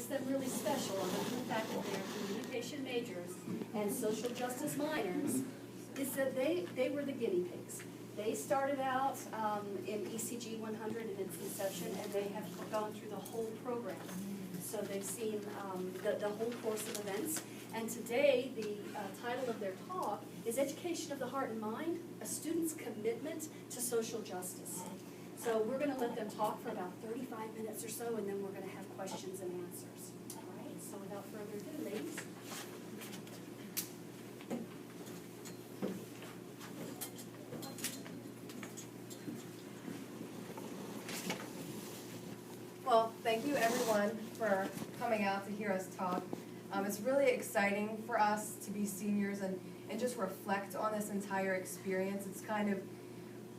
makes them really special, other than the fact that they're communication majors and social justice minors, is that they were the guinea pigs. They started out in ECG 100 in its inception, and they have gone through the whole program. So they've seen the whole course of events. And today, the title of their talk is Education of the Heart and Mind, a Student's Commitment to Social Justice. So we're going to let them talk for about 35 minutes or so, and then we're going to have questions and answers. All right, so without further ado, ladies. Well, thank you everyone for coming out to hear us talk. It's really exciting for us to be seniors and just reflect on this entire experience. It's kind of,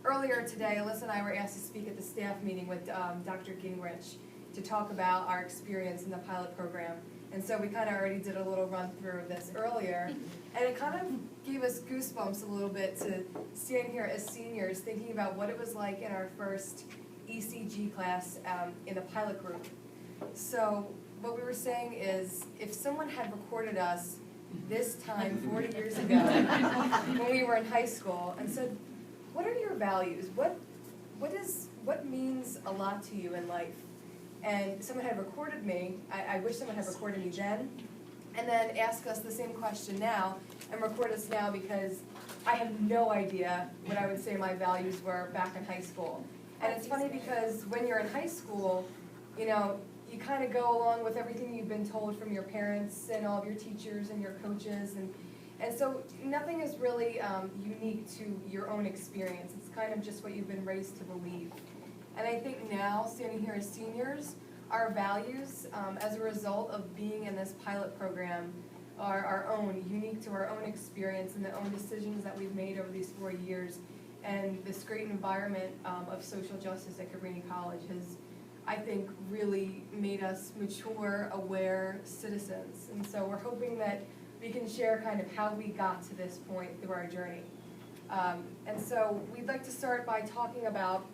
earlier today, Alyssa and I were asked to speak at the staff meeting with Dr. Gingrich to talk about our experience in the pilot program. And so we kind of already did a little run through of this earlier. And it kind of gave us goosebumps a little bit to stand here as seniors thinking about what it was like in our first ECG class in the pilot group. So what we were saying is, if someone had recorded us this time 40 years ago when we were in high school and said, what are your values? What means a lot to you in life? And someone had recorded me, I wish someone had recorded me then, and then ask us the same question now and record us now, because I have no idea what I would say my values were back in high school. And it's funny because when you're in high school, you know, you kind of go along with everything you've been told from your parents and all of your teachers and your coaches, and so nothing is really unique to your own experience. It's kind of just what you've been raised to believe. And I think now, standing here as seniors, our values as a result of being in this pilot program are our own, unique to our own experience and the own decisions that we've made over these 4 years. And this great environment of social justice at Cabrini College has, I think, really made us mature, aware citizens. And so we're hoping that we can share kind of how we got to this point through our journey. And so we'd like to start by talking about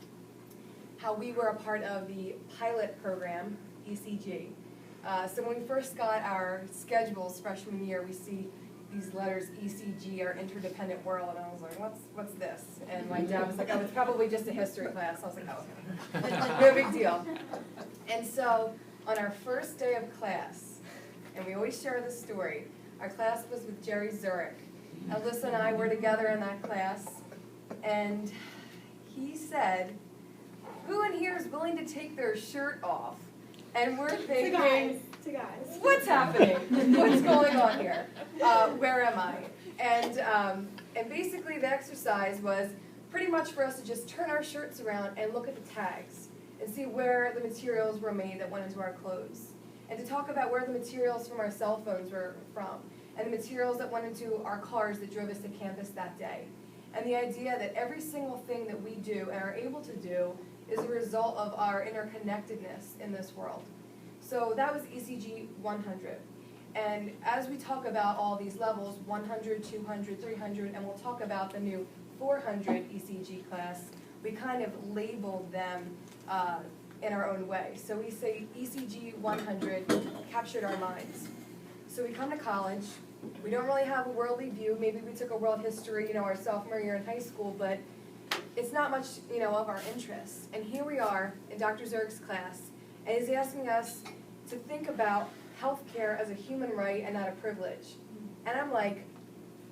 how we were a part of the pilot program, ECG. So when we first got our schedules freshman year, we see these letters, ECG, our interdependent world, and I was like, what's this? And my dad was like, oh, it's probably just a history class. I was like, oh, okay. No big deal. And so on our first day of class, and we always share this story, our class was with Jerry Zurich. Alyssa and I were together in that class, and he said, who in here is willing to take their shirt off? And we're thinking, to guys. what's happening? What's going on here? Where am I? And basically the exercise was pretty much for us to just turn our shirts around and look at the tags and see where the materials were made that went into our clothes. And to talk about where the materials from our cell phones were from, and the materials that went into our cars that drove us to campus that day. And the idea that every single thing that we do and are able to do is a result of our interconnectedness in this world. So that was ECG 100. And as we talk about all these levels, 100, 200, 300, and we'll talk about the new 400 ECG class, we kind of labeled them in our own way. So we say ECG 100 captured our minds. So we come to college, we don't really have a worldly view. Maybe we took a world history, our sophomore year in high school, but it's not much, of our interests. And here we are in Dr. Zurich's class, and he's asking us to think about healthcare as a human right and not a privilege. And I'm like,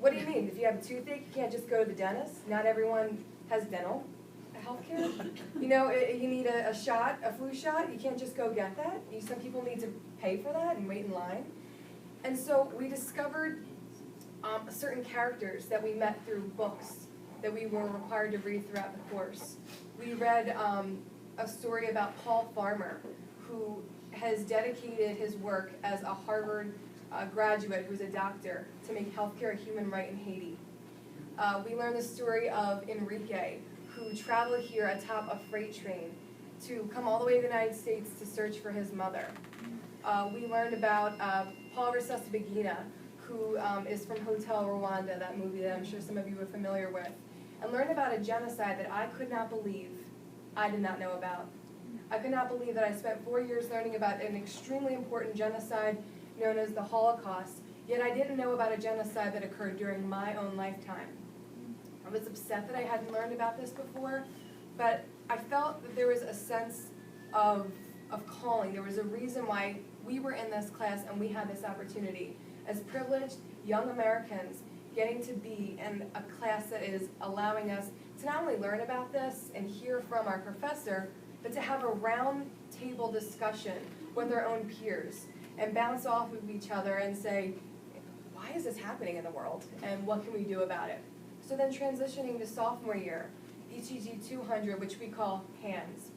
what do you mean? If you have a toothache, you can't just go to the dentist? Not everyone has dental healthcare? You need a shot, a flu shot, you can't just go get that? Some people need to pay for that and wait in line. And so we discovered certain characters that we met through books that we were required to read throughout the course. We read a story about Paul Farmer, who has dedicated his work as a Harvard graduate who's a doctor to make healthcare a human right in Haiti. We learned the story of Enrique, who traveled here atop a freight train to come all the way to the United States to search for his mother. We learned about Paul Rusesabagina, who is from Hotel Rwanda, that movie that I'm sure some of you are familiar with, and learned about a genocide that I could not believe I did not know about. I could not believe that I spent 4 years learning about an extremely important genocide known as the Holocaust, yet I didn't know about a genocide that occurred during my own lifetime. I was upset that I hadn't learned about this before, but I felt that there was a sense of calling. There was a reason why we were in this class and we had this opportunity. As privileged young Americans, getting to be in a class that is allowing us to not only learn about this and hear from our professor, but to have a round table discussion with our own peers and bounce off of each other and say, why is this happening in the world and what can we do about it? So then transitioning to sophomore year, ECG 200, which we call HANDS.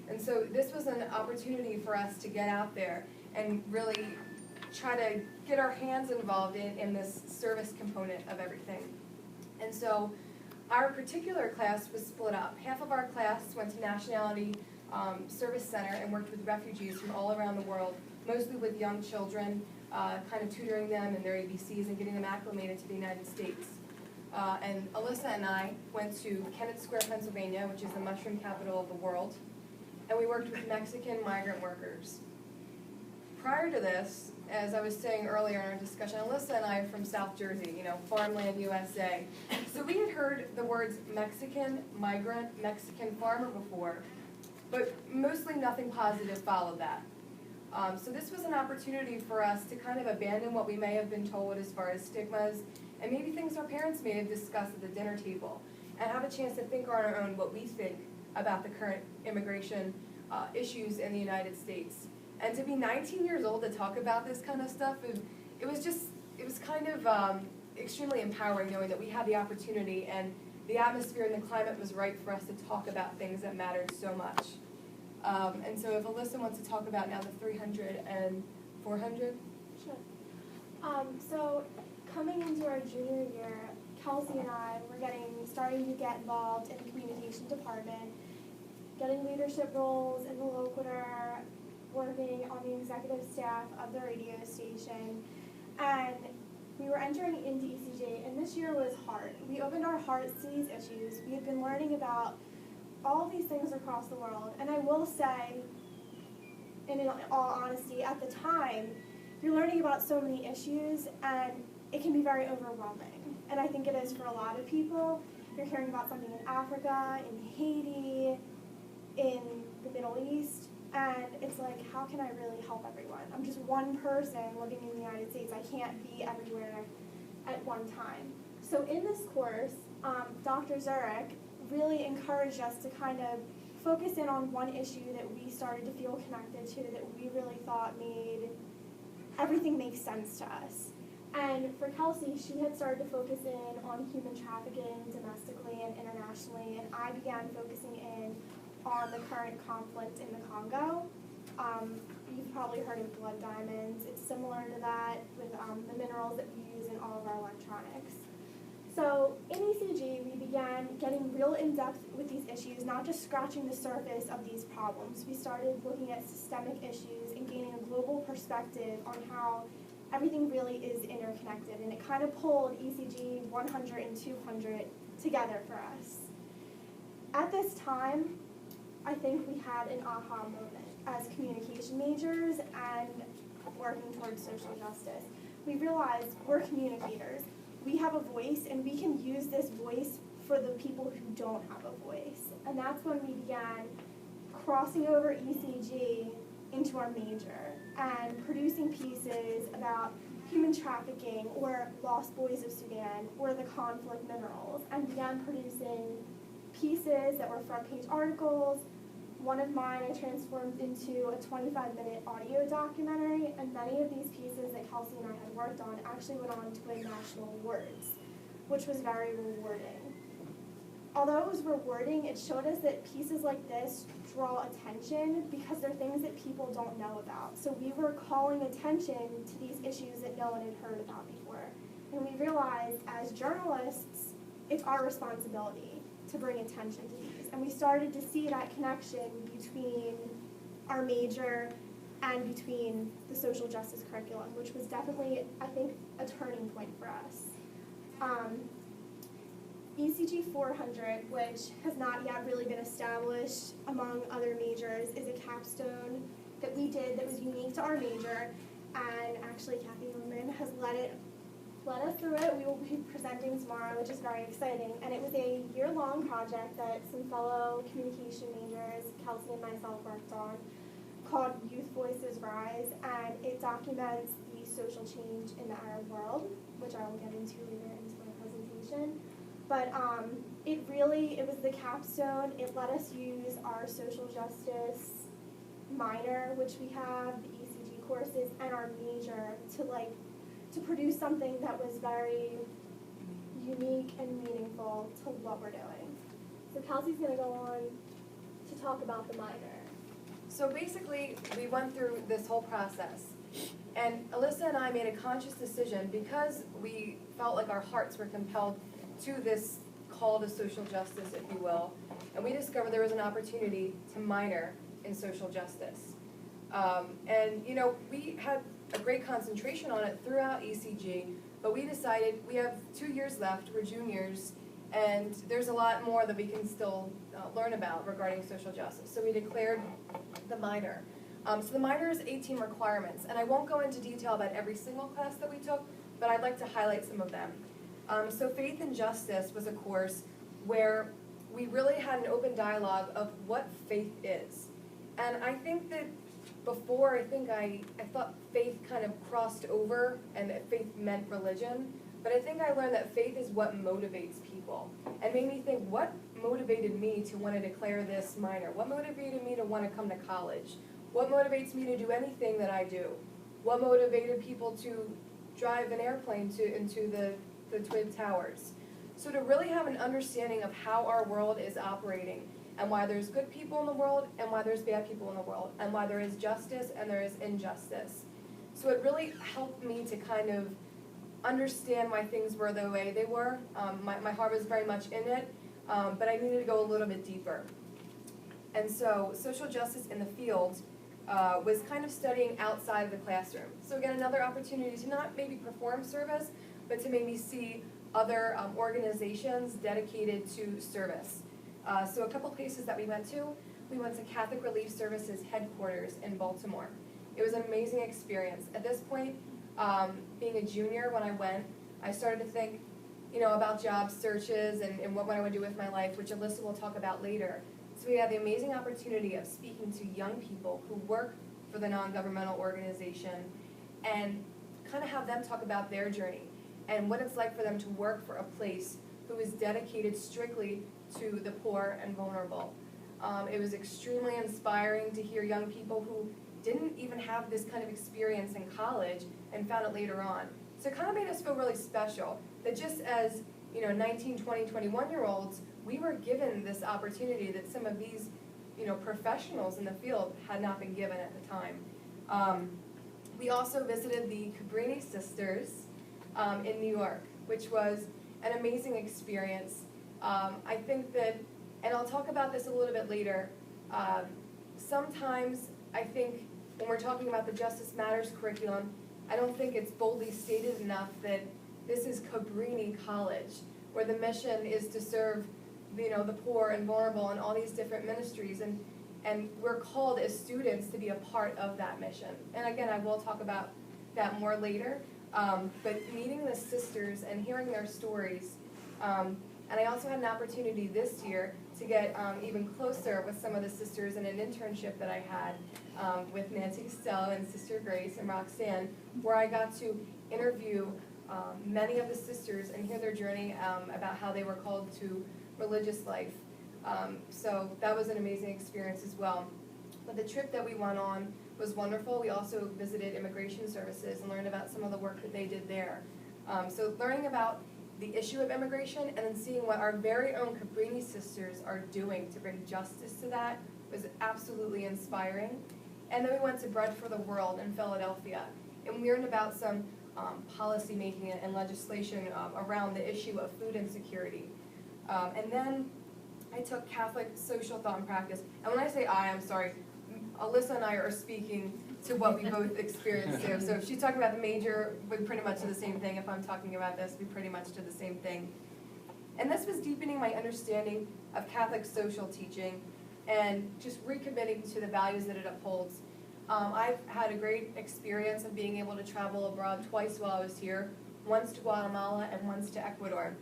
And so this was an opportunity for us to get out there and really try to get our hands involved in this service component of everything. And so our particular class was split up. Half of our class went to Nationality Service Center and worked with refugees from all around the world, mostly with young children, kind of tutoring them in their ABCs and getting them acclimated to the United States. And Alyssa and I went to Kennett Square, Pennsylvania, which is the mushroom capital of the world, and we worked with Mexican migrant workers. Prior to this, as I was saying earlier in our discussion, Alyssa and I are from South Jersey, farmland USA. So we had heard the words Mexican migrant, Mexican farmer before, but mostly nothing positive followed that. So this was an opportunity for us to kind of abandon what we may have been told as far as stigmas and maybe things our parents may have discussed at the dinner table, and have a chance to think on our own what we think about the current immigration issues in the United States. And to be 19 years old to talk about this kind of stuff, it was kind of extremely empowering knowing that we had the opportunity and the atmosphere and the climate was right for us to talk about things that mattered so much. And so if Alyssa wants to talk about now the 300 and 400. Sure. So coming into our junior year, Kelsey and I were starting to get involved in the communication department, getting leadership roles in the loquitur, working on the executive staff of the radio station, and we were entering into ECG, and this year was hard. We opened our hearts to these issues. We had been learning about all these things across the world, and I will say, and in all honesty, at the time, you're learning about so many issues, and it can be very overwhelming. And I think it is for a lot of people. You're hearing about something in Africa, in Haiti, in the Middle East, and it's like, how can I really help everyone? I'm just one person living in the United States. I can't be everywhere at one time. So in this course, Dr. Zurich really encouraged us to kind of focus in on one issue that we started to feel connected to, that we really thought made everything make sense to us. And for Kelsey, she had started to focus in on human trafficking domestically and internationally, and I began focusing in on the current conflict in the Congo. You've probably heard of blood diamonds. It's similar to that with the minerals that we use in all of our electronics. So in ECG, we began getting real in-depth with these issues, not just scratching the surface of these problems. We started looking at systemic issues and gaining a global perspective on how everything really is interconnected, and it kind of pulled ECG 100 and 200 together for us. At this time, I think we had an aha moment as communication majors and working towards social justice. We realized we're communicators. We have a voice, and we can use this voice for the people who don't have a voice. And that's when we began crossing over ECG into our major and producing pieces about human trafficking or lost boys of Sudan or the conflict minerals, and began producing pieces that were front page articles. One of mine I transformed into a 25-minute audio documentary, and many of these pieces that Kelsey and I had worked on actually went on to win national awards, which was very rewarding. Although it was rewarding, it showed us that pieces like this draw attention because they're things that people don't know about. So we were calling attention to these issues that no one had heard about before. And we realized as journalists, it's our responsibility to bring attention to these. And we started to see that connection between our major and between the social justice curriculum, which was definitely, I think, a turning point for us. ECG 400, which has not yet really been established among other majors, is a capstone that we did that was unique to our major, and actually Kathy Norman has led us through it. We will be presenting tomorrow, which is very exciting, and it was a year-long project that some fellow communication majors, Kelsey and myself, worked on, called Youth Voices Rise, and it documents the social change in the Arab world, which I will get into later into my presentation. But it was the capstone. It let us use our social justice minor, which we have, the ECG courses, and our major to produce something that was very unique and meaningful to what we're doing. So Kelsey's going to go on to talk about the minor. So basically, we went through this whole process, and Alyssa and I made a conscious decision because we felt like our hearts were compelled to this call to social justice, if you will, and we discovered there was an opportunity to minor in social justice. And you know, we had a great concentration on it throughout ECG, but we decided we have 2 years left, we're juniors, and there's a lot more that we can still learn about regarding social justice. So we declared the minor. So the minor is 18 requirements, and I won't go into detail about every single class that we took, but I'd like to highlight some of them. So Faith and Justice was a course where we really had an open dialogue of what faith is. And I think that before, I thought faith kind of crossed over and that faith meant religion, but I think I learned that faith is what motivates people, and made me think, what motivated me to want to declare this minor? What motivated me to want to come to college? What motivates me to do anything that I do? What motivated people to drive an airplane into the Twin Towers? So to really have an understanding of how our world is operating, and why there's good people in the world, and why there's bad people in the world, and why there is justice and there is injustice. So it really helped me to kind of understand why things were the way they were. My heart was very much in it, but I needed to go a little bit deeper. And so social justice in the field was kind of studying outside of the classroom. So again, another opportunity to not maybe perform service, but to maybe see other organizations dedicated to service. So a couple places that we went to Catholic Relief Services headquarters in Baltimore. It was an amazing experience. At this point, being a junior when I went, I started to think, about job searches and what I would do with my life, which Alyssa will talk about later. So we had the amazing opportunity of speaking to young people who work for the non-governmental organization and kind of have them talk about their journey and what it's like for them to work for a place who is dedicated strictly to the poor and vulnerable. It was extremely inspiring to hear young people who didn't even have this kind of experience in college and found it later on. So it kind of made us feel really special that just as 19, 20, 21-year-olds, we were given this opportunity that some of these professionals in the field had not been given at the time. We also visited the Cabrini sisters in New York, which was an amazing experience. I think that, and I'll talk about this a little bit later, sometimes I think when we're talking about the Justice Matters curriculum, I don't think it's boldly stated enough that this is Cabrini College, where the mission is to serve the poor and vulnerable in all these different ministries, and we're called as students to be a part of that mission. And again, I will talk about that more later, but meeting the sisters and hearing their stories, and I also had an opportunity this year to get even closer with some of the sisters in an internship that I had with Nancy Costello and Sister Grace and Roxanne, where I got to interview many of the sisters and hear their journey about how they were called to religious life. So that was an amazing experience as well. But the trip that we went on was wonderful. We also visited immigration services and learned about some of the work that they did there. So learning about the issue of immigration and then seeing what our very own Cabrini sisters are doing to bring justice to that was absolutely inspiring. And then we went to Bread for the World in Philadelphia, and we learned about some policy making and legislation around the issue of food insecurity. And then I took Catholic Social Thought and Practice. And when I say I'm sorry, Alyssa and I are speaking to what we both experienced there. So if she's talking about the major, we pretty much do the same thing. If I'm talking about this, we pretty much do the same thing. And this was deepening my understanding of Catholic social teaching and just recommitting to the values that it upholds. I've had a great experience of being able to travel abroad twice while I was here, once to Guatemala and once to Ecuador.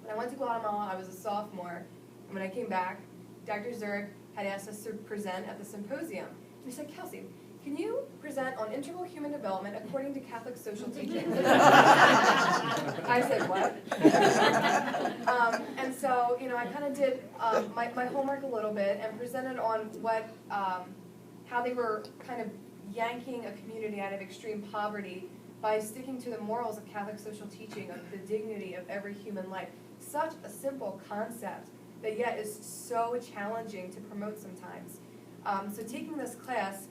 When I went to Guatemala, I was a sophomore, and when I came back, Dr. Zurich had asked us to present at the symposium. He said, Kelsey, can you present on integral human development according to Catholic social teaching? I said, what? And so, I kind of did my homework a little bit and presented on what, how they were kind of yanking a community out of extreme poverty by sticking to the morals of Catholic social teaching of the dignity of every human life. Such a simple concept that yet is so challenging to promote sometimes. So taking this class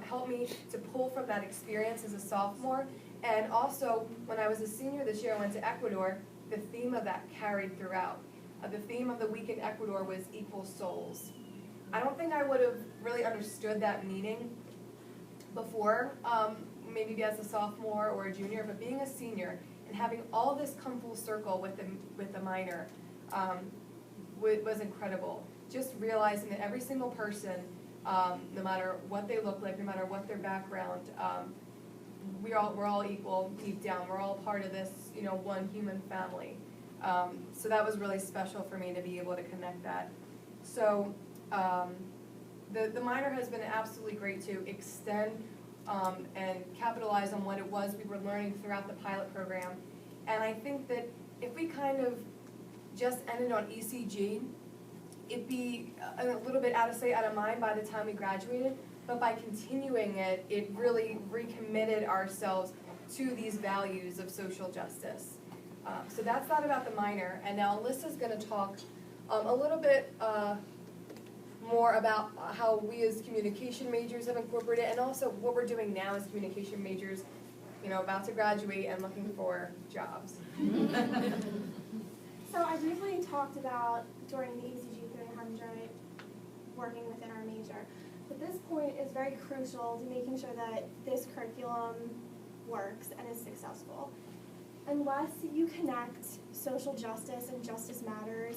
helped me to pull from that experience as a sophomore, and also when I was a senior this year, I went to Ecuador, the theme of that carried throughout. The theme of the week in Ecuador was equal souls. I don't think I would have really understood that meaning before, maybe as a sophomore or a junior, but being a senior and having all this come full circle with the minor was incredible. Just realizing that every single person, no matter what they look like, no matter what their background, we're all equal deep down. We're all part of this, one human family. So that was really special for me to be able to connect that. So the minor has been absolutely great to extend and capitalize on what it was we were learning throughout the pilot program. And I think that if we kind of just ended on ECG, it'd be a little bit out of sight, out of mind by the time we graduated. But by continuing it, it really recommitted ourselves to these values of social justice. So that's that about the minor. And now Alyssa's going to talk a little bit more about how we as communication majors have incorporated it, and also what we're doing now as communication majors, about to graduate and looking for jobs. So I briefly talked about during the ECG 300 working within our major. But this point is very crucial to making sure that this curriculum works and is successful. Unless you connect social justice and justice matters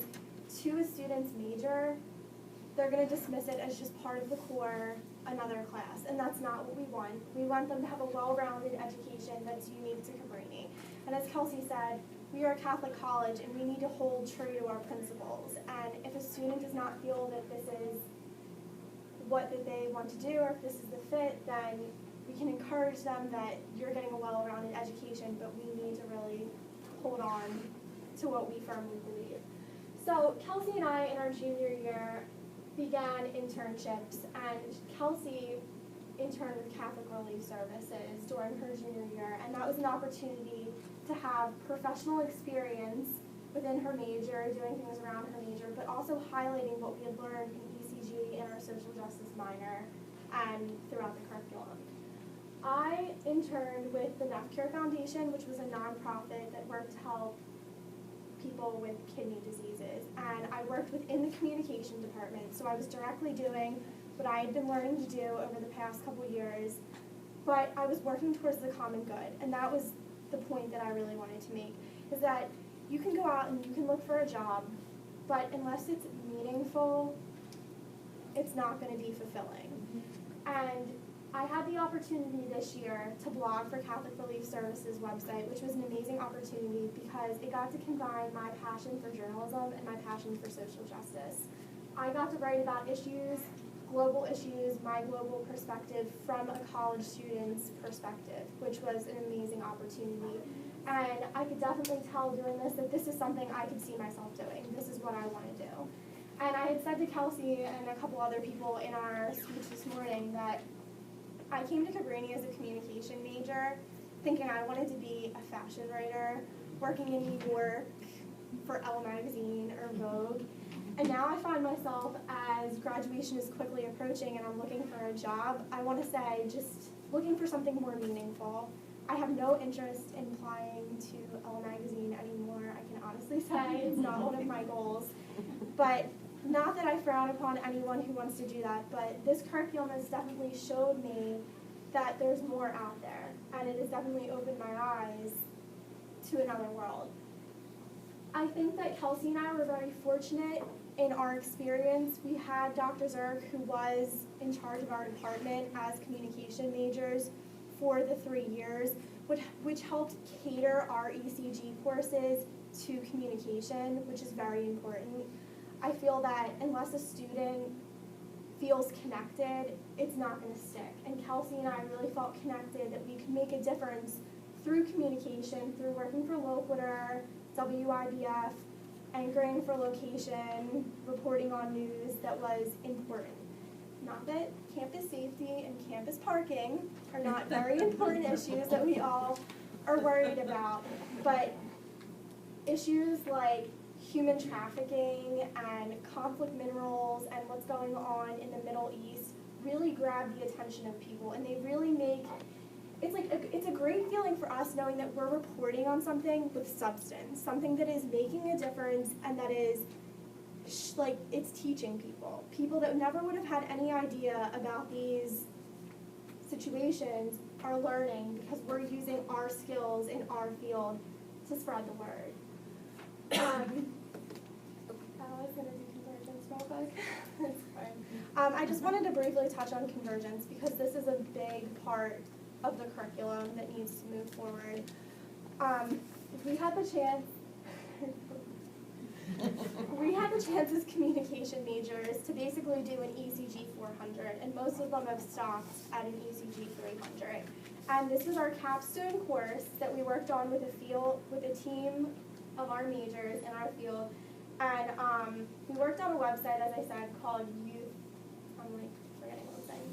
to a student's major, they're going to dismiss it as just part of the core, another class, and that's not what we want. We want them to have a well-rounded education that's unique to Cabrini. And as Kelsey said, we are a Catholic college and we need to hold true to our principles. And if a student does not feel that this is what that they want to do or if this is the fit, then we can encourage them that you're getting a well-rounded education, but we need to really hold on to what we firmly believe. So Kelsey and I in our junior year began internships, and Kelsey interned with Catholic Relief Services during her junior year, and that was an opportunity to have professional experience within her major, doing things around her major, but also highlighting what we had learned in ECG and our social justice minor and throughout the curriculum. I interned with the Neff Cure Foundation, which was a nonprofit that worked to help people with kidney diseases, and I worked within the communication department, so I was directly doing what I had been learning to do over the past couple years, but I was working towards the common good, and that was the point that I really wanted to make, is that you can go out and you can look for a job, but unless it's meaningful, it's not going to be fulfilling. And I had the opportunity this year to blog for Catholic Relief Services website, which was an amazing opportunity because it got to combine my passion for journalism and my passion for social justice. I got to write about issues, global issues, my global perspective from a college student's perspective, which was an amazing opportunity. And I could definitely tell doing this that this is something I could see myself doing. This is what I want to do. And I had said to Kelsey and a couple other people in our speech this morning that I came to Cabrini as a communication major thinking I wanted to be a fashion writer, working in New York for Elle magazine or Vogue. And now I find myself, as graduation is quickly approaching and I'm looking for a job, I want to say just looking for something more meaningful. I have no interest in applying to Elle magazine anymore. I can honestly say it's not one of my goals. But not that I frown upon anyone who wants to do that, but this curriculum has definitely showed me that there's more out there, and it has definitely opened my eyes to another world. I think that Kelsey and I were very fortunate in our experience. We had Dr. Zerk, who was in charge of our department as communication majors for the 3 years, which helped cater our ECG courses to communication, which is very important. I feel that unless a student feels connected, it's not going to stick. And Kelsey and I really felt connected that we could make a difference through communication, through working for Loquitur, WIBF, anchoring for location, reporting on news that was important. Not that campus safety and campus parking are not very important issues that we all are worried about, but issues like human trafficking and conflict minerals and what's going on in the Middle East really grab the attention of people, and they really make it's a great feeling for us knowing that we're reporting on something with substance, something that is making a difference and that is it's teaching people that never would have had any idea about these situations are learning because we're using our skills in our field to spread the word. I was going to do convergence real quick. That's fine. I just wanted to briefly touch on convergence because this is a big part of the curriculum that needs to move forward. If we had the chance, as communication majors to basically do an ECG 400, and most of them have stopped at an ECG 300. And this was our capstone course that we worked on with a team of our majors in our field, and we worked on a website, as I said, called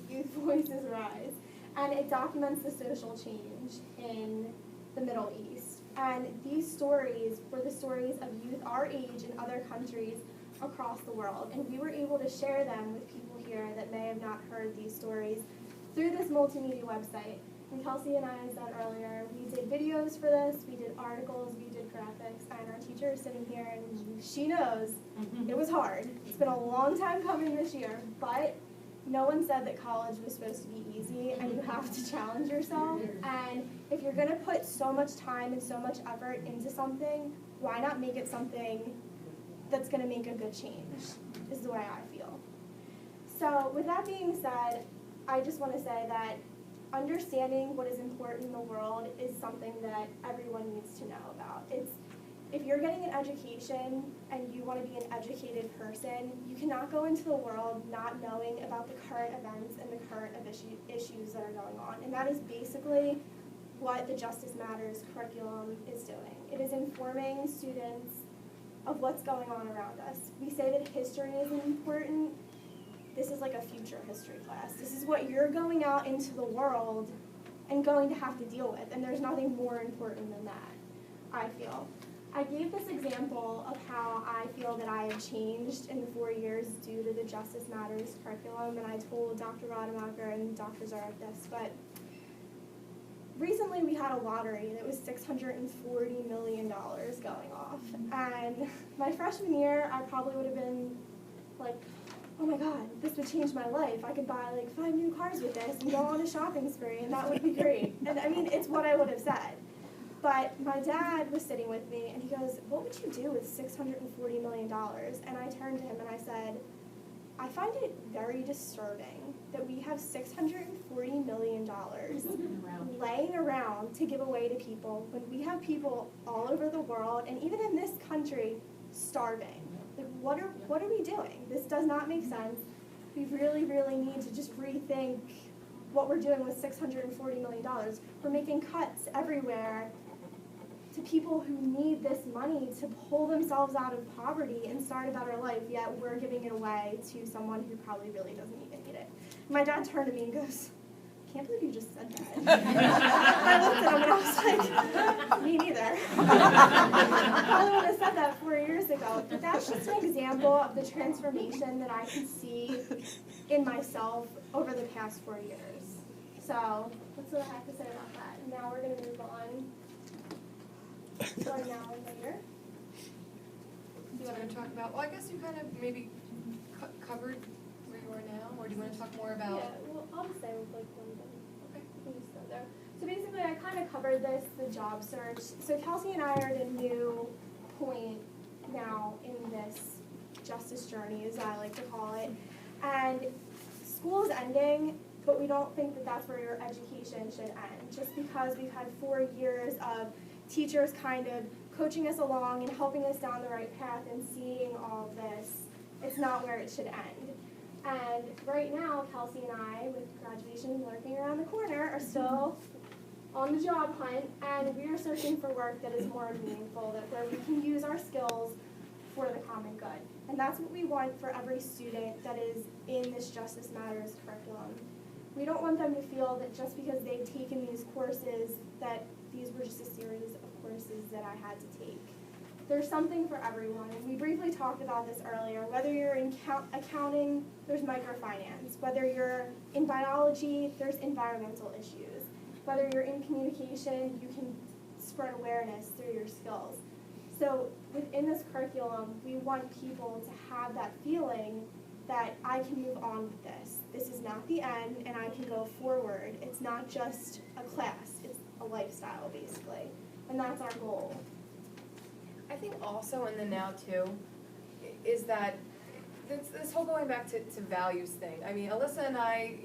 Youth Voices Rise, and it documents the social change in the Middle East. And these stories were the stories of youth our age in other countries across the world, and we were able to share them with people here that may have not heard these stories through this multimedia website. And Kelsey and I, as said earlier, we did videos for this, we did articles, we did graphics, and our teacher is sitting here and she knows it was hard. It's been a long time coming this year, but no one said that college was supposed to be easy and you have to challenge yourself. And if you're going to put so much time and so much effort into something, why not make it something that's going to make a good change, is the way I feel. So with that being said, I just want to say that understanding what is important in the world is something that everyone needs to know about. If you're getting an education and you want to be an educated person, you cannot go into the world not knowing about the current events and the current issues that are going on. And that is basically what the Justice Matters curriculum is doing. It is informing students of what's going on around us. We say that history isn't important. This is like a future history class. This is what you're going out into the world and going to have to deal with, and there's nothing more important than that, I feel. I gave this example of how I feel that I have changed in the 4 years due to the Justice Matters curriculum, and I told Dr. Rademacher and Dr. Zarek this, but recently we had a lottery that was $640 million going off, and my freshman year I probably would have been like, oh my God, this would change my life. I could buy like 5 new cars with this and go on a shopping spree, and that would be great. And I mean, it's what I would have said. But my dad was sitting with me, and he goes, what would you do with $640 million? And I turned to him and I said, I find it very disturbing that we have $640 million laying around to give away to people when we have people all over the world, and even in this country, starving. Like, what are we doing? This does not make sense. We really, really need to just rethink what we're doing with $640 million. We're making cuts everywhere to people who need this money to pull themselves out of poverty and start a better life, yet we're giving it away to someone who probably really doesn't even need it. My dad turned to me and goes, I can't believe you just said that. I looked at him and I was like, me neither. I probably would have said that 4 years ago. But that's just an example of the transformation that I can see in myself over the past 4 years. So that's what I have to say about that. Now we're going to move on. So now and later. Do you want to talk about, well, I guess you kind of maybe covered where you are now, or do you want to talk more about? Yeah, well, I'll just say like one thing. Okay. We can just go there. So basically, I kind of covered this, the job search. So Kelsey and I are at a new point now in this justice journey, as I like to call it. And school is ending, but we don't think that that's where your education should end. Just because we've had 4 years of teachers kind of coaching us along and helping us down the right path and seeing all of this, it's not where it should end. And right now, Kelsey and I, with graduation lurking around the corner, are still on the job hunt, and we are searching for work that is more meaningful, that where we can use our skills for the common good. And that's what we want for every student that is in this Justice Matters curriculum. We don't want them to feel that just because they've taken these courses, that these were just a series of courses that I had to take. There's something for everyone, and we briefly talked about this earlier. Whether you're in accounting, there's microfinance. Whether you're in biology, there's environmental issues. Whether you're in communication, you can spread awareness through your skills. So within this curriculum, we want people to have that feeling that I can move on with this. This is not the end, and I can go forward. It's not just a class, it's a lifestyle, basically. And that's our goal. I think also in the now too, is that this whole going back to values thing. I mean, Alyssa and I,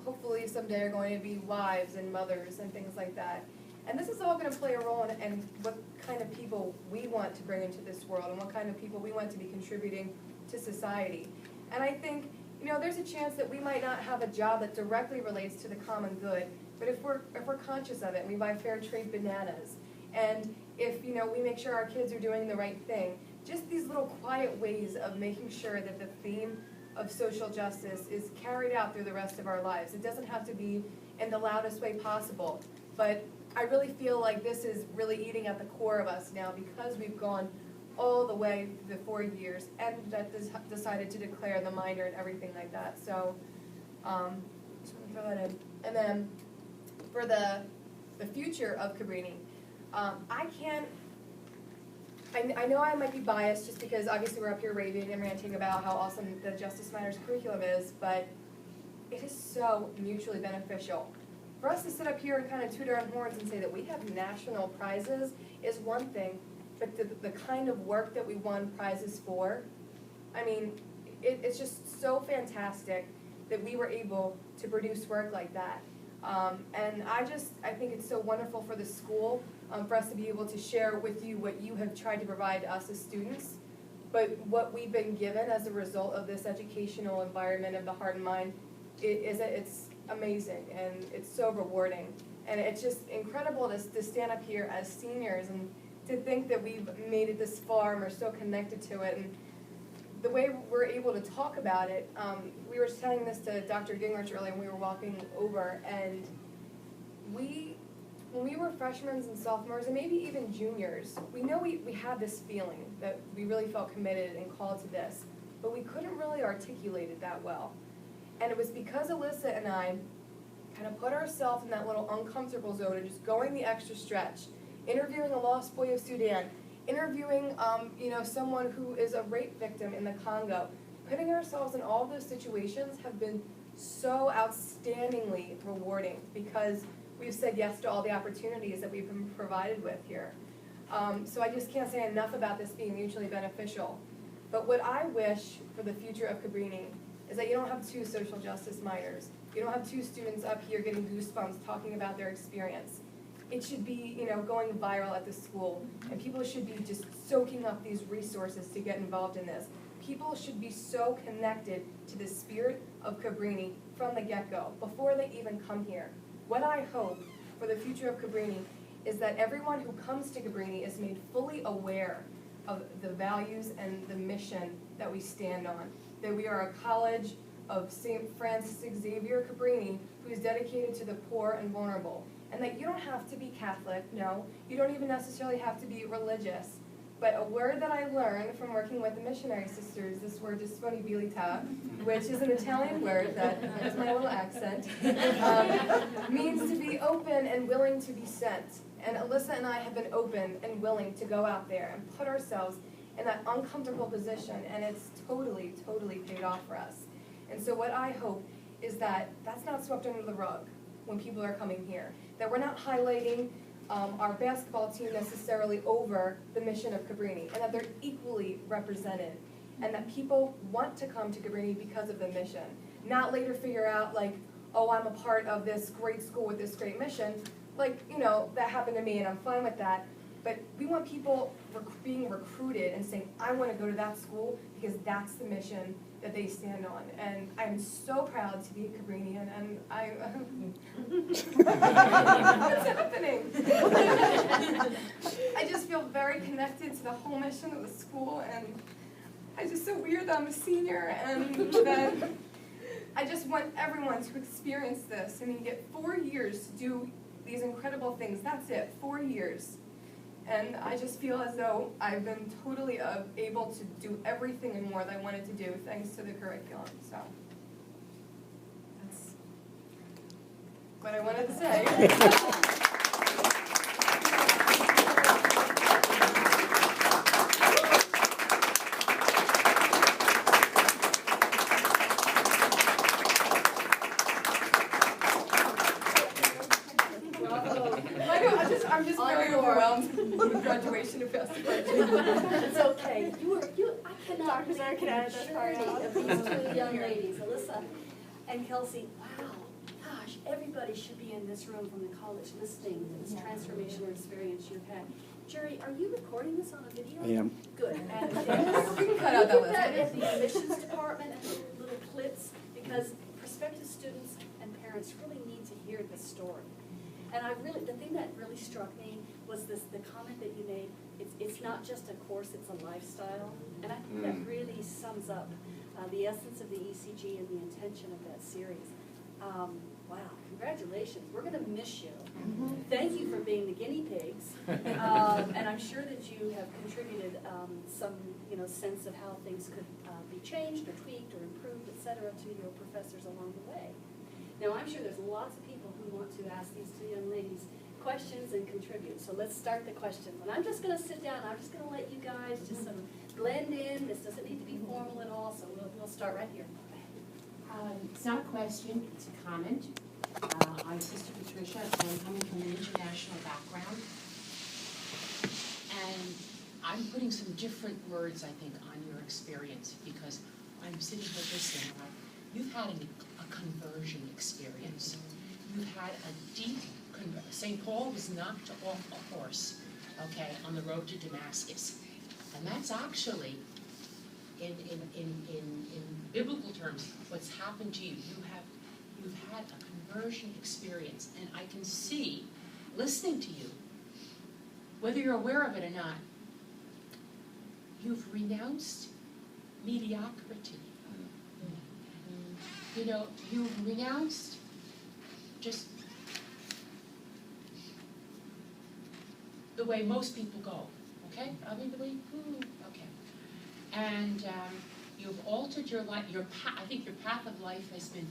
hopefully someday are going to be wives and mothers and things like that. And this is all going to play a role in what kind of people we want to bring into this world and what kind of people we want to be contributing to society. And I think, there's a chance that we might not have a job that directly relates to the common good, but if we're conscious of it, and we buy fair trade bananas, and if, we make sure our kids are doing the right thing, just these little quiet ways of making sure that the theme of social justice is carried out through the rest of our lives. It doesn't have to be in the loudest way possible, but I really feel like this is really eating at the core of us now because we've gone all the way through the 4 years and decided to declare the minor and everything like that. So just want to throw that in. And then for the future of Cabrini, I know I might be biased just because obviously we're up here raving and ranting about how awesome the Justice Matters curriculum is, but it is so mutually beneficial. For us to sit up here and kind of toot our own horns and say that we have national prizes is one thing, but the kind of work that we won prizes for, I mean, it's just so fantastic that we were able to produce work like that. And I think it's so wonderful for the school, for us to be able to share with you what you have tried to provide to us as students, but what we've been given as a result of this educational environment of the heart and mind, it's amazing and it's so rewarding. And it's just incredible to stand up here as seniors and to think that we've made it this far and we're so connected to it. And the way we're able to talk about it, we were telling this to Dr. Gingrich earlier when we were walking over, and when we were freshmen and sophomores, and maybe even juniors, we know we had this feeling that we really felt committed and called to this, but we couldn't really articulate it that well. And it was because Alyssa and I kind of put ourselves in that little uncomfortable zone and just going the extra stretch, interviewing a lost boy of Sudan, interviewing someone who is a rape victim in the Congo, putting ourselves in all those situations have been so outstandingly rewarding because we've said yes to all the opportunities that we've been provided with here. So I just can't say enough about this being mutually beneficial. But what I wish for the future of Cabrini is that you don't have 2 social justice minors. You don't have 2 students up here getting goosebumps talking about their experience. It should be, going viral at the school, and people should be just soaking up these resources to get involved in this. People should be so connected to the spirit of Cabrini from the get-go, before they even come here. What I hope for the future of Cabrini is that everyone who comes to Cabrini is made fully aware of the values and the mission that we stand on. That we are a college of St. Francis Xavier Cabrini who is dedicated to the poor and vulnerable. And that you don't have to be Catholic, no. You don't even necessarily have to be religious. But a word that I learned from working with the missionary sisters, this word disponibilità, which is an Italian word that has my little accent, means to be open and willing to be sent. And Alyssa and I have been open and willing to go out there and put ourselves in that uncomfortable position, and it's totally, totally paid off for us. And so what I hope is that that's not swept under the rug when people are coming here. That we're not highlighting our basketball team necessarily over the mission of Cabrini, and that they're equally represented, and that people want to come to Cabrini because of the mission, not later figure out like, oh, I'm a part of this great school with this great mission. Like, you know, that happened to me and I'm fine with that. But we want people being recruited and saying, I want to go to that school because that's the mission that they stand on. And I'm so proud to be a Cabrinian, and I, what's happening? I just feel very connected to the whole mission of the school, and it's just so weird that I'm a senior, and that I just want everyone to experience this. I mean, you get 4 years to do these incredible things. That's it, 4 years. And I just feel as though I've been totally able to do everything and more that I wanted to do thanks to the curriculum. So that's what I wanted to say. I'm just very overwhelmed with graduation and past It's okay. I cannot Dr. Zara can edit this part out. of these two young ladies, Alyssa and Kelsey. Wow, gosh, everybody should be in this room from the college listening to this transformational experience you've had. Jerry, are you recording this on a video? I am. Good. And Dennis, You can cut out that put list. that in the admissions department and little clips, because prospective students and parents really need to hear this story. And the thing that really struck me was the comment that you made, it's not just a course, it's a lifestyle. And I think that really sums up the essence of the ECG and the intention of that series. Wow, congratulations, we're gonna miss you. Thank you for being the guinea pigs. And I'm sure that you have contributed some sense of how things could be changed or tweaked or improved, et cetera, to your professors along the way. Now, I'm sure there's lots of people who want to ask these two young ladies questions and contribute. So let's start the questions. And I'm just going to sit down. I'm just going to let you guys just sort of blend in. This doesn't need to be formal at all, so we'll start right here. It's not a question, it's a comment. I'm Sister Patricia, I'm coming from an international background. And I'm putting some different words, I think, on your experience, because I'm sitting here listening. You've had a conversion experience. You've had a deep conversion. St. Paul was knocked off a horse, okay, on the road to Damascus. And that's actually, in biblical terms, what's happened to you. You've had a conversion experience. And I can see, listening to you, whether you're aware of it or not, you've renounced mediocrity. You know, you've renounced just the way most people go, okay? I mean, the way, okay. And you've altered your life, I think your path of life has been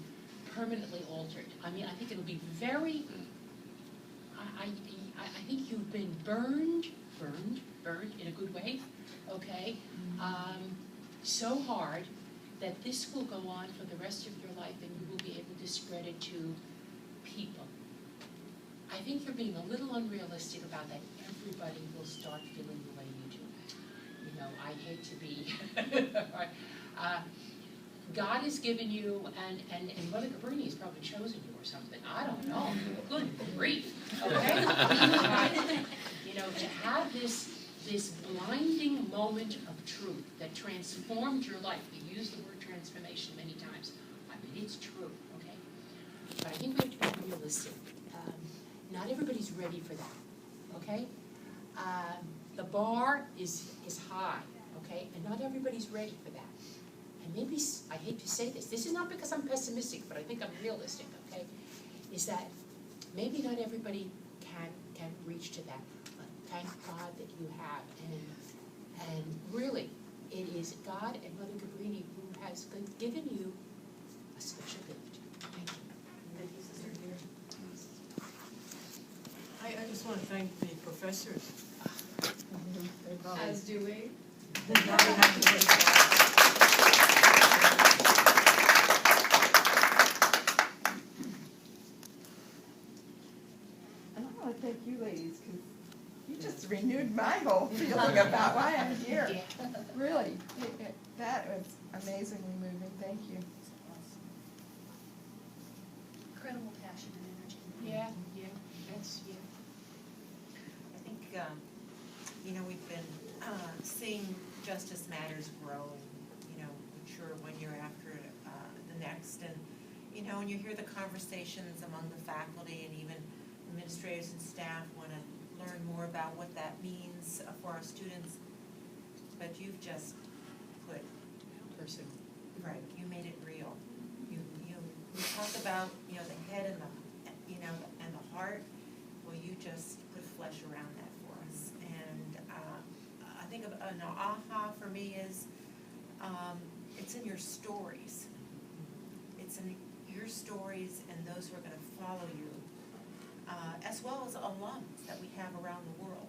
permanently altered. I mean, I think it'll be very, I think you've been burned in a good way, okay? So hard that this will go on for the rest of your life and you will be able to spread it to people. I think you're being a little unrealistic about that. Everybody will start feeling the way you do. You know, I hate to be, God has given you, and Mother Cabrini has probably chosen you or something. I don't know. Good grief, okay? You know, to have this blinding moment of truth that transformed your life. We use the word transformation many times. I mean, it's true, okay? But I think we have to be realistic. Not everybody's ready for that, okay? The bar is high, okay? And not everybody's ready for that. And maybe, I hate to say this is not because I'm pessimistic, but I think I'm realistic, okay? Is that maybe not everybody can reach to that. Thank God that you have, and really, it is God and Mother Cabrini who has given you a special gift. Thank you. Thank you, Sister. I just want to thank the professors. They probably- As do we. they probably have to work hard. And I want to thank you you ladies, because you just renewed my whole feeling about why I'm here. Really, that was amazingly moving. Thank you. Incredible passion and energy. Yeah, that's, I think, you know, we've been seeing Justice Matters grow, you know, mature one year after the next. And, you know, when you hear the conversations among the faculty and even administrators and staff want to learn more about what that means for our students. But you've just put, right, you made it real. You talk about, you know, the head and the heart. Well, you just put flesh around that for us. And I think an aha for me is it's in your stories. It's in your stories and those who are going to follow you, as well as alums that we have around the world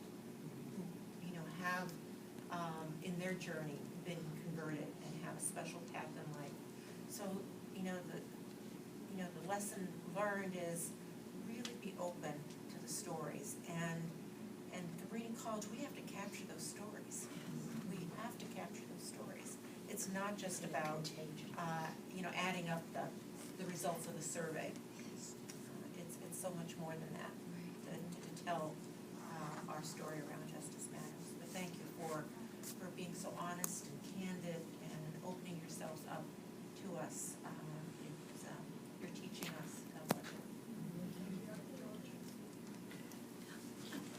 who, you know, have in their journey been converted and have a special path in life. So, you know, the lesson learned is really be open to the stories. And Cabrini College, we have to capture those stories. We have to capture those stories. It's not just about, you know, adding up the results of the survey. It's so much more than that, to tell our story around Justice Matters. But thank you for being so honest and candid and opening yourselves up to us. You're teaching us what to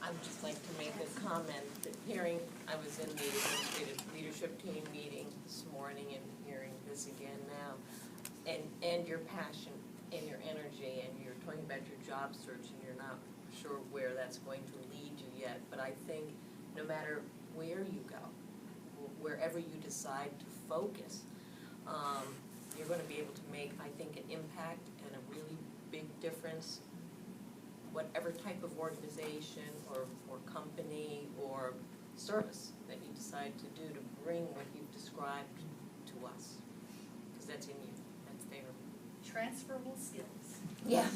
I would just like to make a comment that I was in the administrative leadership team meeting this morning and hearing this again now, and your passion and your energy, and you're talking about your job search and you're not sure where that's going to lead you yet, but I think no matter where you go, wherever you decide to focus, you're going to be able to make, I think, an impact and a really big difference, whatever type of organization or company or service that you decide to do, to bring what you've described to us, because that's in you, that's there. Transferable skills. Yeah.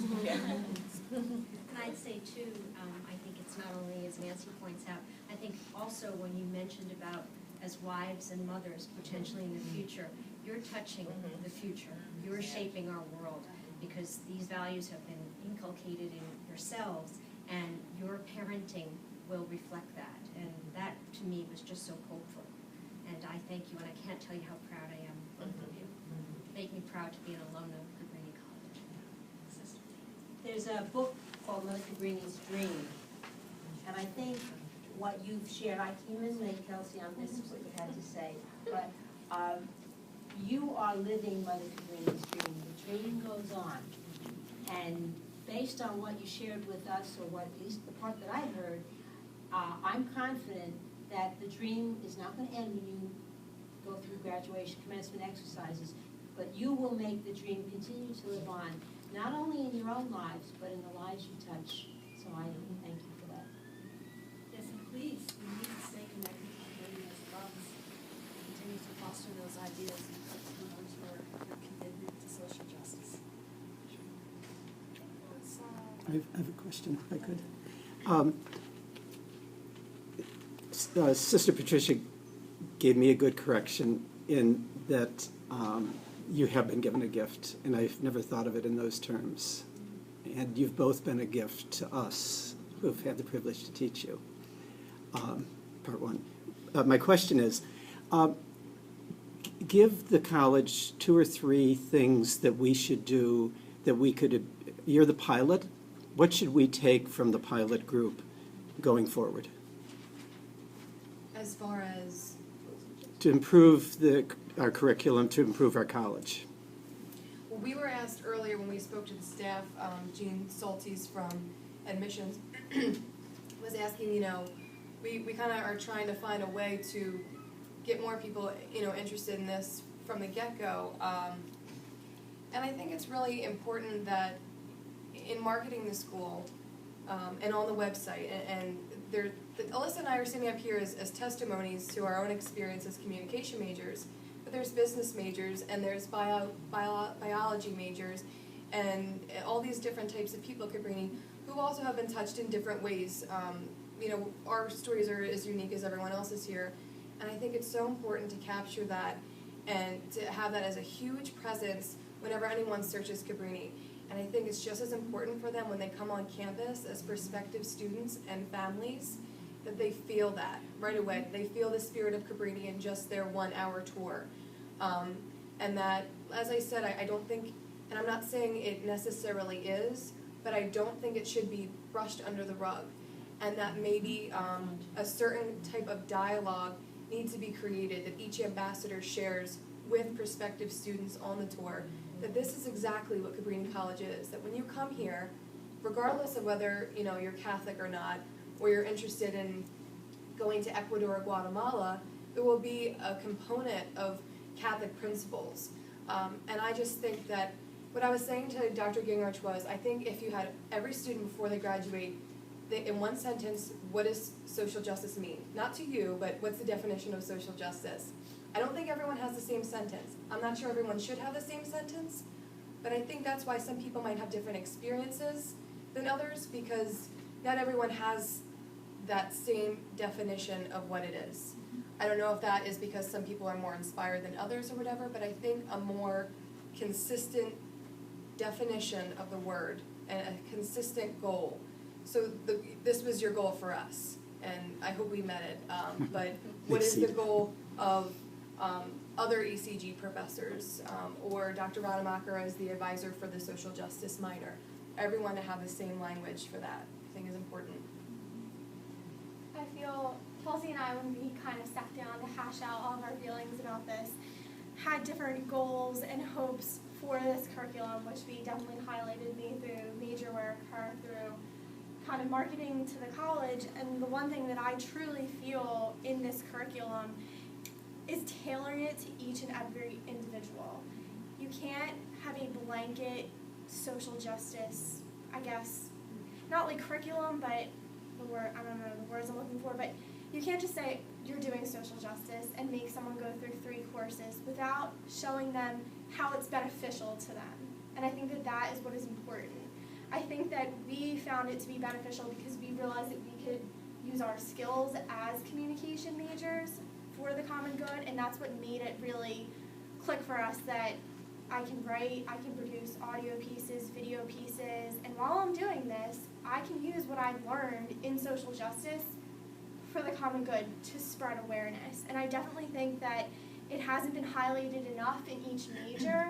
And I'd say too, I think it's not only, as Nancy points out, I think also when you mentioned about as wives and mothers potentially in the future, you're touching the future. You're shaping our world because these values have been inculcated in yourselves, and your parenting will reflect that. And that to me was just so hopeful. And I thank you, and I can't tell you how proud I am of you. Make me proud to be an alumna of Cabrini College. There's a book called Mother Cabrini's Dream, and I think what you've shared, I came in late, Kelsey, on this, what you had to say, but you are living Mother Cabrini's dream. The dream goes on, and based on what you shared with us, or what at least the part that I heard, I'm confident that the dream is not going to end when you go through graduation, commencement exercises, but you will make the dream continue to live on, not only in your own lives, but in the lives you touch. So I thank you for that. Yes, and please, we need to stay connected to Cabrini as well. Continue to foster those ideas and those your commitment to social justice. I have a question, if I could. Sister Patricia gave me a good correction in that you have been given a gift, and I've never thought of it in those terms. And you've both been a gift to us who've had the privilege to teach you. Part one. My question is, give the college 2 or 3 things that we should do that we could, you're the pilot, what should we take from the pilot group going forward? As far as? To improve our curriculum, to improve our college. Well, we were asked earlier when we spoke to the staff, Jean Salties from admissions was asking, you know, we kind of are trying to find a way to get more people, you know, interested in this from the get-go. And I think it's really important that in marketing the school and on the website, and Alyssa and I are sitting up here as testimonies to our own experience as communication majors, but there's business majors and there's biology majors and all these different types of people at Cabrini who also have been touched in different ways. You know, our stories are as unique as everyone else's here, and I think it's so important to capture that and to have that as a huge presence whenever anyone searches Cabrini. And I think it's just as important for them when they come on campus as prospective students and families that they feel that right away. They feel the spirit of Cabrini in just their 1 hour tour. And that, as I said, I don't think, and I'm not saying it necessarily is, but I don't think it should be brushed under the rug. And that maybe a certain type of dialogue needs to be created that each ambassador shares with prospective students on the tour, that this is exactly what Cabrini College is, that when you come here, regardless of whether you're Catholic or not, or you're interested in going to Ecuador or Guatemala, there will be a component of Catholic principles. And I just think that what I was saying to Dr. Gingrich was, I think if you had every student before they graduate, in one sentence, what does social justice mean? Not to you, but what's the definition of social justice? I don't think everyone has the same sentence. I'm not sure everyone should have the same sentence, but I think that's why some people might have different experiences than others, because not everyone has that same definition of what it is. I don't know if that is because some people are more inspired than others or whatever, but I think a more consistent definition of the word and a consistent goal. So this was your goal for us, and I hope we met it. But what is the goal of other ECG professors, or Dr. Rademacher as the advisor for the social justice minor? Everyone to have the same language for that, I think is important. I feel Kelsey and I, when we kind of sat down to hash out all of our feelings about this, had different goals and hopes for this curriculum, which we definitely highlighted me through major work, her through kind of marketing to the college. And the one thing that I truly feel in this curriculum is tailoring it to each and every individual. You can't have a blanket social justice, I guess, not like curriculum, but the word, I don't know the words I'm looking for, but you can't just say you're doing social justice and make someone go through 3 courses without showing them how it's beneficial to them. And I think that that is what is important. I think that we found it to be beneficial because we realized that we could use our skills as communication majors for the common good, and that's what made it really click for us, that I can write, I can produce audio pieces, video pieces, and while I'm doing this, I can use what I've learned in social justice for the common good to spread awareness. And I definitely think that it hasn't been highlighted enough in each major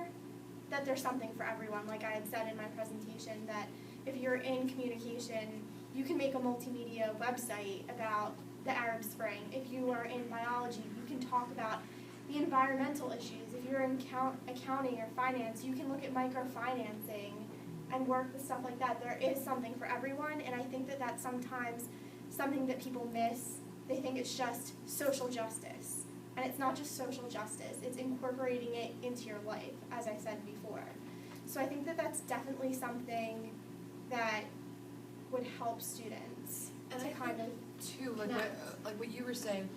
that there's something for everyone. Like I had said in my presentation, that if you're in communication, you can make a multimedia website about the Arab Spring. If you are in biology, you can talk about the environmental issues. If you're in accounting or finance, you can look at microfinancing and work with stuff like that. There is something for everyone, and I think that that's sometimes something that people miss. They think it's just social justice, and it's not just social justice. It's incorporating it into your life, as I said before. So I think that that's definitely something that would help students And to I kind of too, like what you were saying,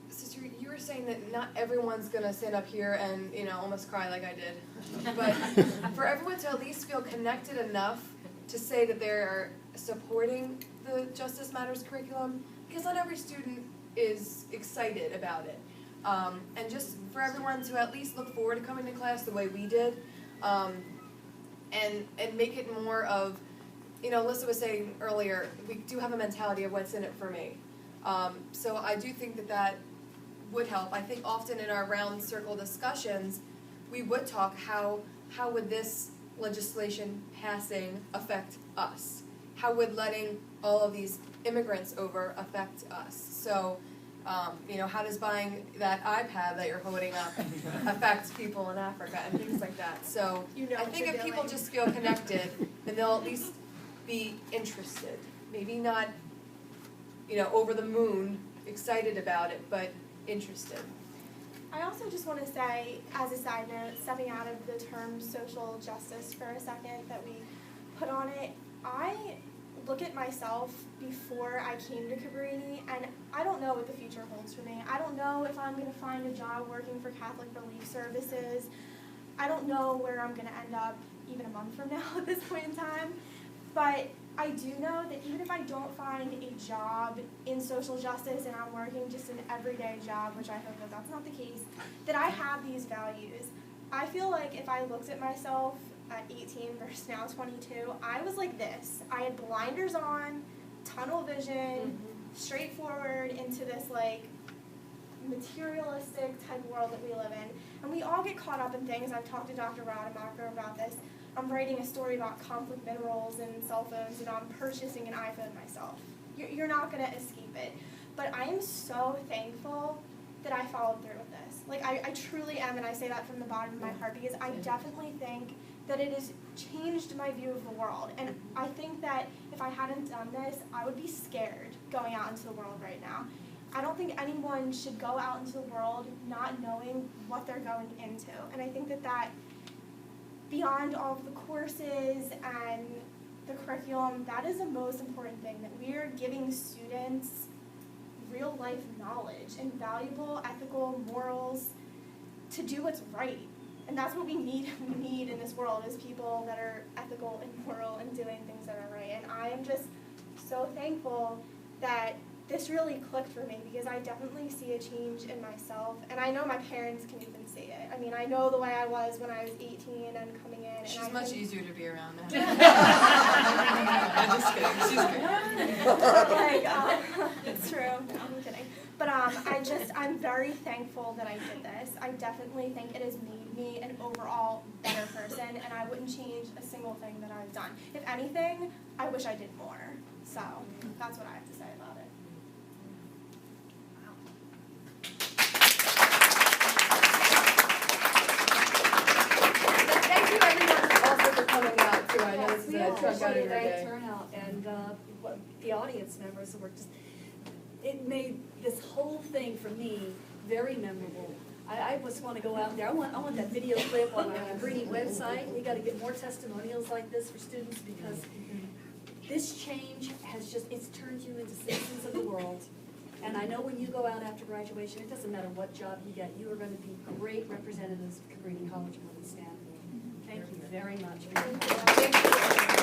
sister, you were saying that not everyone's gonna stand up here and almost cry like I did, but for everyone to at least feel connected enough to say that they're supporting the Justice Matters curriculum, because not every student is excited about it, and just for everyone to at least look forward to coming to class the way we did, and make it more of, Alyssa was saying earlier, we do have a mentality of what's in it for me. So I do think that that would help. I think often in our round circle discussions, we would talk how would this legislation passing affect us? How would letting all of these immigrants over affect us? So, how does buying that iPad that you're holding up affect people in Africa and things like that? So I think if people just feel connected, then they'll at least be interested. Maybe not, over the moon, excited about it, but interested. I also just want to say, as a side note, stepping out of the term social justice for a second that we put on it, I look at myself before I came to Cabrini, and I don't know what the future holds for me. I don't know if I'm going to find a job working for Catholic Relief Services. I don't know where I'm going to end up even a month from now at this point in time. But I do know that even if I don't find a job in social justice and I'm working just an everyday job, which I hope that that's not the case, that I have these values. I feel like if I looked at myself at 18 versus now 22, I was like this. I had blinders on, tunnel vision, straightforward into this like materialistic type world that we live in. And we all get caught up in things. I've talked to Dr. Rademacher about this. I'm writing a story about conflict minerals and cell phones, and I'm purchasing an iPhone myself. You're not going to escape it. But I am so thankful that I followed through with this. Like, I truly am, and I say that from the bottom of my heart, because I definitely think that it has changed my view of the world. And I think that if I hadn't done this, I would be scared going out into the world right now. I don't think anyone should go out into the world not knowing what they're going into. And I think that beyond all of the courses and the curriculum, that is the most important thing, that we are giving students real life knowledge and valuable ethical morals to do what's right. And that's what we need in this world, is people that are ethical and moral and doing things that are right. And I am just so thankful that this really clicked for me, because I definitely see a change in myself, and I know my parents can even see it. I mean, I know the way I was when I was 18 and coming in. She's and much easier to be around now. I'm just kidding. She's good. It's true. I'm kidding. But I'm very thankful that I did this. I definitely think it has made me an overall better person, and I wouldn't change a single thing that I've done. If anything, I wish I did more. So that's what I have to say about it. Thank you everyone also for coming out too. I know this is a truck out of your day. Turnout, and the audience members were just, it made this whole thing for me very memorable. I just want to go out there. I want that video clip on our Cabrini website. We got to get more testimonials like this for students, because this change has it's turned you into citizens of the world. And I know when you go out after graduation, it doesn't matter what job you get, you are going to be great representatives of Cabrini College and what we stand for. Thank you very much. Thank you.